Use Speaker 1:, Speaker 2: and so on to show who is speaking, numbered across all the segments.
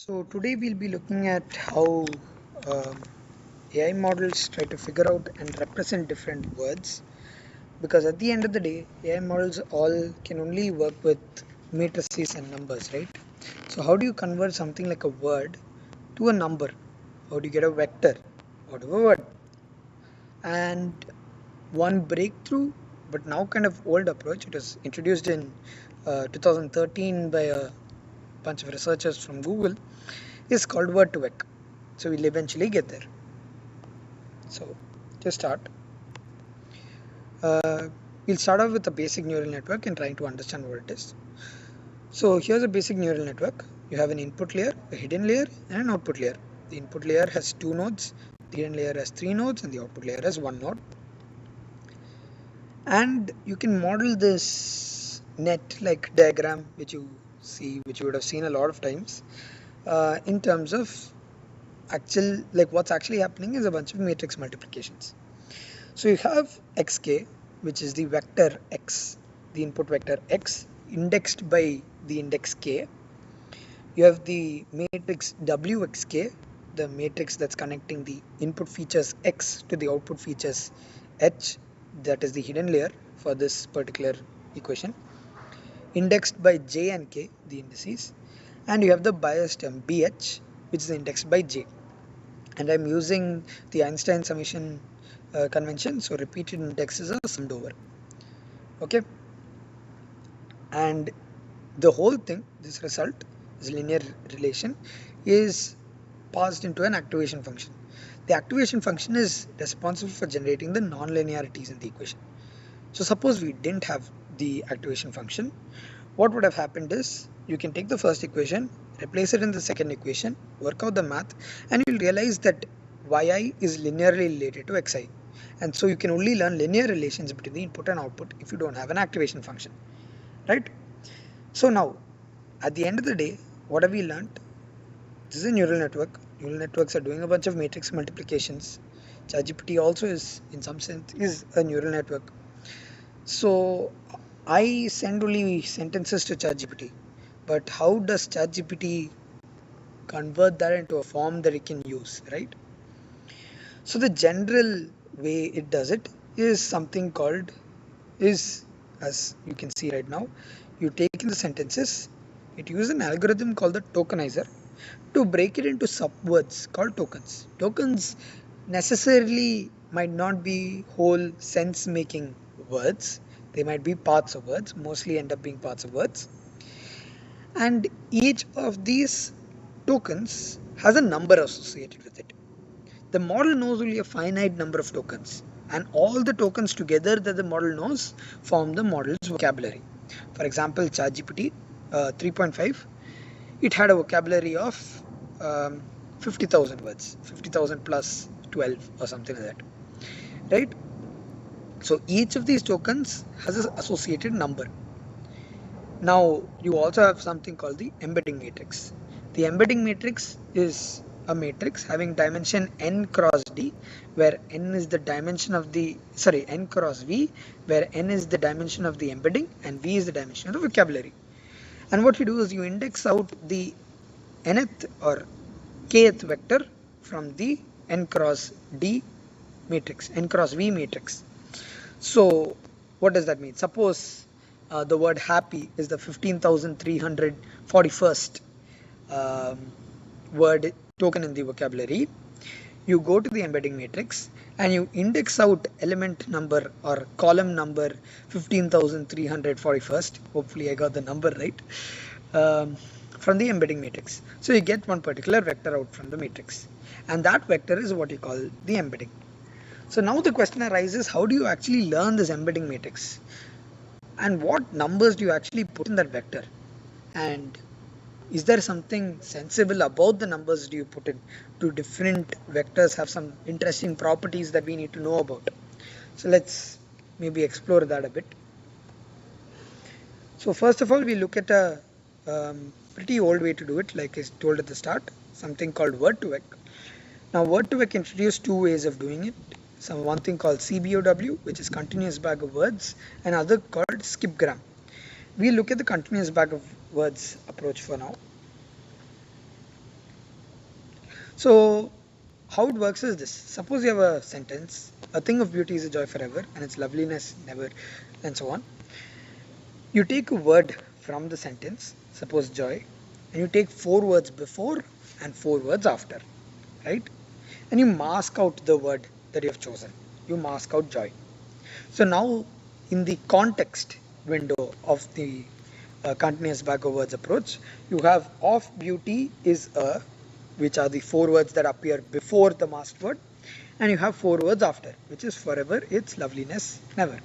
Speaker 1: So today we'll be looking at how AI models try to figure out and represent different words, because at the end of the day AI models all can only work with matrices and numbers, right? So how do you convert something like a word to a number? How do you get a vector out of a word? And one breakthrough but now kind of old approach, it was introduced in 2013 by a bunch of researchers from Google, is called Word2Vec. So we'll eventually get there. So to start, we'll start off with a basic neural network and trying to understand what it is. So here's a basic neural network. You have an input layer, a hidden layer, and an output layer. The input layer has 2 nodes, the hidden layer has 3 nodes, and the output layer has 1 node. And you can model this net-like diagram, which you would have seen a lot of times, in terms of what's actually happening is a bunch of matrix multiplications. So you have xk, which is the vector x, the input vector x indexed by the index k. You have the matrix wxk, the matrix that's connecting the input features x to the output features h, that is the hidden layer for this particular equation, indexed by j and k, the indices. And you have the bias term bh, which is indexed by j. And I'm using the Einstein summation convention, so repeated indexes are summed over. Okay, and the whole thing, this result, this linear relation, is passed into an activation function. The activation function is responsible for generating the non-linearities in the equation. So suppose we didn't have the activation function, what would have happened is you can take the first equation, replace it in the second equation, work out the math, and you'll realize that yi is linearly related to xi. And so you can only learn linear relations between the input and output if you don't have an activation function, right? So now, at the end of the day, what have we learned? This is a neural network. Neural networks are doing a bunch of matrix multiplications. ChatGPT also is, in some sense, is a neural network. So I send only sentences to ChatGPT, but how does ChatGPT convert that into a form that it can use, right? So the general way it does it is something called as you can see right now, you take in the sentences, it uses an algorithm called the tokenizer to break it into subwords called tokens. Tokens necessarily might not be whole sense making words, they might be parts of words, mostly end up being parts of words. And each of these tokens has a number associated with it. The model knows only a finite number of tokens, and all the tokens together that the model knows form the model's vocabulary. For example, ChatGPT 3.5, it had a vocabulary of 50,000 words, 50,000 plus 12 or something like that, right? So each of these tokens has an associated number. Now you also have something called the embedding matrix. The embedding matrix is a matrix having dimension n cross d, where n is the dimension of n cross v, where n is the dimension of the embedding and v is the dimension of the vocabulary. And what you do is you index out the nth or kth vector from the n cross d matrix, n cross v matrix. So what does that mean? Suppose the word happy is the 15,341st word token in the vocabulary. You go to the embedding matrix and you index out element number or column number 15,341st. Hopefully I got the number right. From the embedding matrix. So you get one particular vector out from the matrix. And that vector is what you call the embedding. So now the question arises, how do you actually learn this embedding matrix? And what numbers do you actually put in that vector? And is there something sensible about the numbers do you put in? Do different vectors have some interesting properties that we need to know about? So let's maybe explore that a bit. So first of all, we look at a pretty old way to do it, like I told at the start, something called Word2Vec. Now Word2Vec introduced two ways of doing it. One thing called CBOW, which is continuous bag of words, and other called skipgram. We'll look at the continuous bag of words approach for now. So how it works is this. Suppose you have a sentence, a thing of beauty is a joy forever and its loveliness never, and so on. You take a word from the sentence, suppose joy, and you take 4 words before and 4 words after, right? And you mask out the word that you have chosen. You mask out joy. So now in the context window of the continuous backward words approach, you have of beauty is a, which are the 4 words that appear before the masked word, and you have 4 words after, which is forever, its loveliness, never.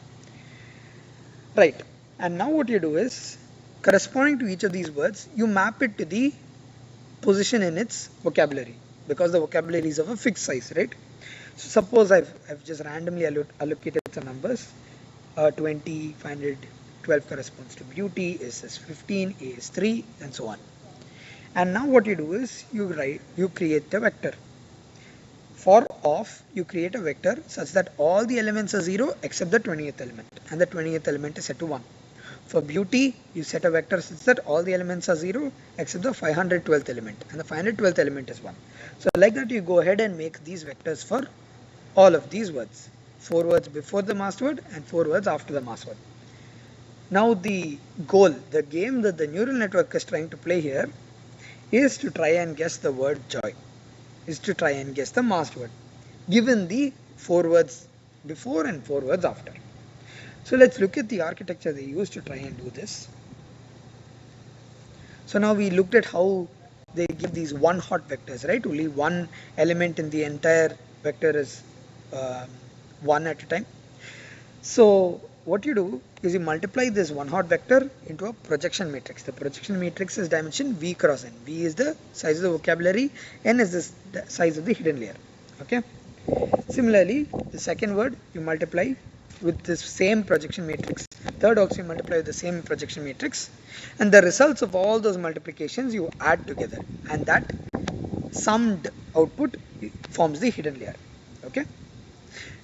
Speaker 1: Right. And now what you do is, corresponding to each of these words, you map it to the position in its vocabulary, because the vocabulary is of a fixed size, right? So suppose I've just randomly allocated some numbers. 20, 500, 12 corresponds to beauty, S is 15, A is 3, and so on. And now what you do is you create a vector. For of, you create a vector such that all the elements are 0 except the 20th element, and the 20th element is set to 1. For beauty, you set a vector such that all the elements are 0 except the 512th element, and the 512th element is 1. So like that, you go ahead and make these vectors for all of these words. 4 words before the masked word and 4 words after the masked word. Now the goal, the game that the neural network is trying to play here is to try and guess the word joy, is to try and guess the masked word, given the 4 words before and 4 words after. So let's look at the architecture they use to try and do this. So now we looked at how they give these one hot vectors, right? Only one element in the entire vector is one at a time. So what you do is you multiply this one hot vector into a projection matrix. The projection matrix is dimension V cross N. V is the size of the vocabulary, N is the size of the hidden layer. Okay. Similarly, the second word you multiply with this same projection matrix. Third also you multiply with the same projection matrix, and the results of all those multiplications you add together, and that summed output forms the hidden layer. Okay.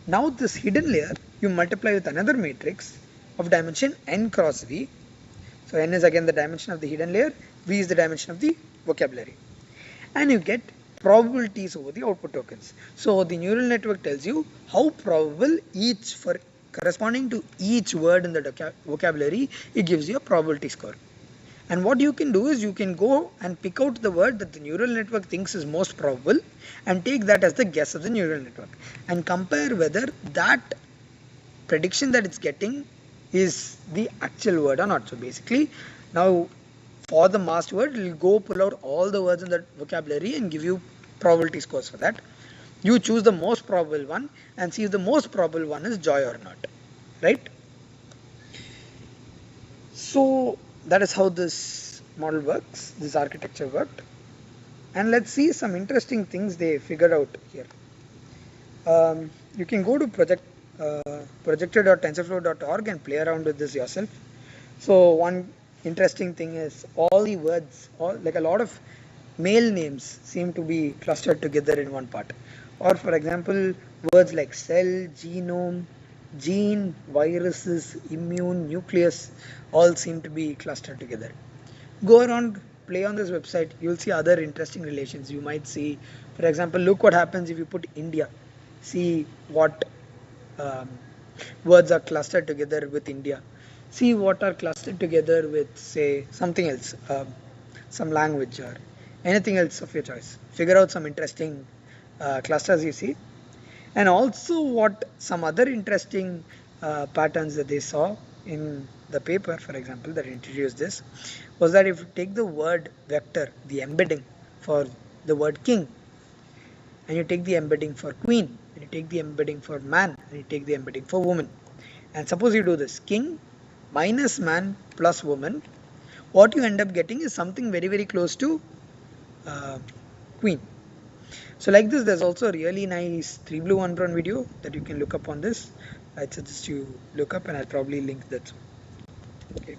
Speaker 1: Now this hidden layer you multiply with another matrix of dimension n cross v. So n is again the dimension of the hidden layer, v is the dimension of the vocabulary, and you get probabilities over the output tokens. So the neural network tells you how probable each, for corresponding to each word in the vocabulary, it gives you a probability score. And what you can do is you can go and pick out the word that the neural network thinks is most probable and take that as the guess of the neural network and compare whether that prediction that it's getting is the actual word or not. So basically, now for the masked word, it will go pull out all the words in the vocabulary and give you probability scores for that. You choose the most probable one and see if the most probable one is joy or not, right? So that is how this model works, this architecture worked. And let's see some interesting things they figured out here. You can go to projector.tensorflow.org and play around with this yourself. So one interesting thing is all the words, like a lot of male names seem to be clustered together in one part. Or for example, words like cell, genome, gene, viruses, immune, nucleus, all seem to be clustered together. Go around, play on this website, you'll see other interesting relations. You might see, for example, look what happens if you put India. See what words are clustered together with India. See what are clustered together with, say, something else, some language or anything else of your choice. Figure out some interesting clusters you see. And also what some other interesting patterns that they saw in the paper, for example, that introduced this, was that if you take the word vector, the embedding for the word king, and you take the embedding for queen, and you take the embedding for man, and you take the embedding for woman, and suppose you do this, king minus man plus woman, what you end up getting is something very, very close to queen. So like this, there's also a really nice 3 Blue 1 Brown video that you can look up on this. I suggest you look up, and I'll probably link that. Okay.